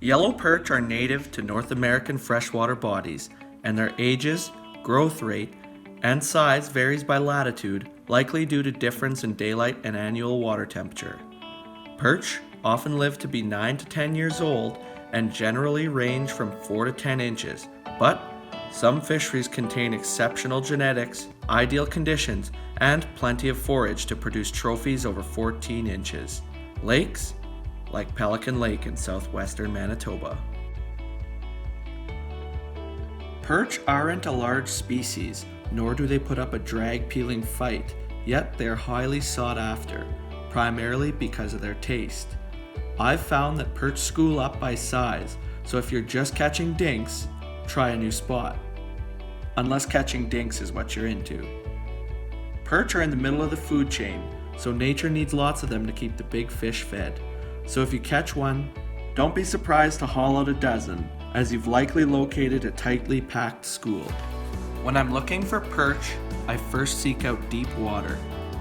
Yellow perch are native to North American freshwater bodies, and their ages, growth rate, and size varies by latitude, likely due to difference in daylight and annual water temperature. Perch often live to be 9 to 10 years old and generally range from 4 to 10 inches, but some fisheries contain exceptional genetics, ideal conditions, and plenty of forage to produce trophies over 14 inches. Lakes, like Pelican Lake in southwestern Manitoba. Perch aren't a large species, nor do they put up a drag-peeling fight, yet they are highly sought after, primarily because of their taste. I've found that perch school up by size, so if you're just catching dinks, try a new spot. Unless catching dinks is what you're into. Perch are in the middle of the food chain, so nature needs lots of them to keep the big fish fed. So if you catch one, don't be surprised to haul out a dozen, as you've likely located a tightly packed school. When I'm looking for perch, I first seek out deep water.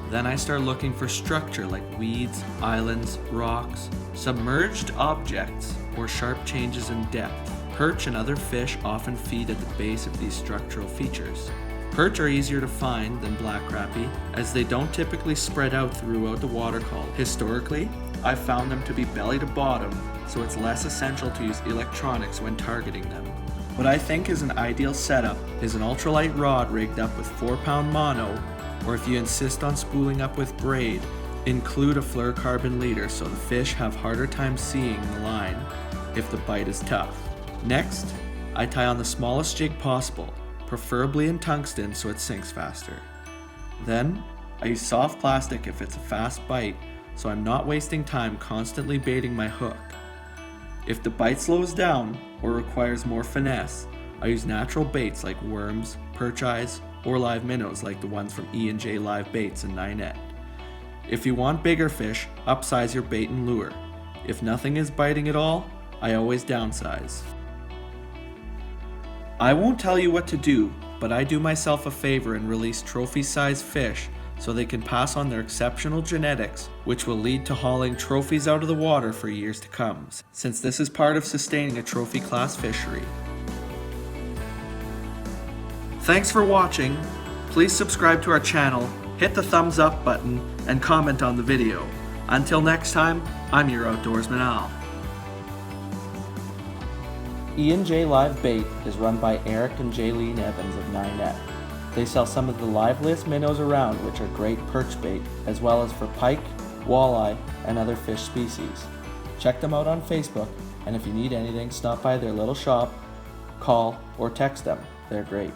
Then I start looking for structure like weeds, islands, rocks, submerged objects, or sharp changes in depth. Perch and other fish often feed at the base of these structural features. Perch are easier to find than black crappie, as they don't typically spread out throughout the water column. Historically, I've found them to be belly to bottom, so it's less essential to use electronics when targeting them. What I think is an ideal setup is an ultralight rod rigged up with 4-pound mono, or if you insist on spooling up with braid, include a fluorocarbon leader so the fish have harder time seeing the line if the bite is tough. Next, I tie on the smallest jig possible, preferably in tungsten so it sinks faster. Then, I use soft plastic if it's a fast bite, so I'm not wasting time constantly baiting my hook. If the bite slows down or requires more finesse, I use natural baits like worms, perch eyes, or live minnows like the ones from E&J Live Baits in Ninette. If you want bigger fish, upsize your bait and lure. If nothing is biting at all, I always downsize. I won't tell you what to do, but I do myself a favor and release trophy-sized fish so they can pass on their exceptional genetics, which will lead to hauling trophies out of the water for years to come, since this is part of sustaining a trophy class fishery. Thanks for watching. Please subscribe to our channel, hit the thumbs up button, and comment on the video. Until next time, I'm your outdoorsman Al. E&J Live Bait is run by Eric and Jaylene Evans of Ninette. They sell some of the liveliest minnows around, which are great perch bait, as well as for pike, walleye, and other fish species. Check them out on Facebook, and if you need anything, stop by their little shop, call, or text them. They're great.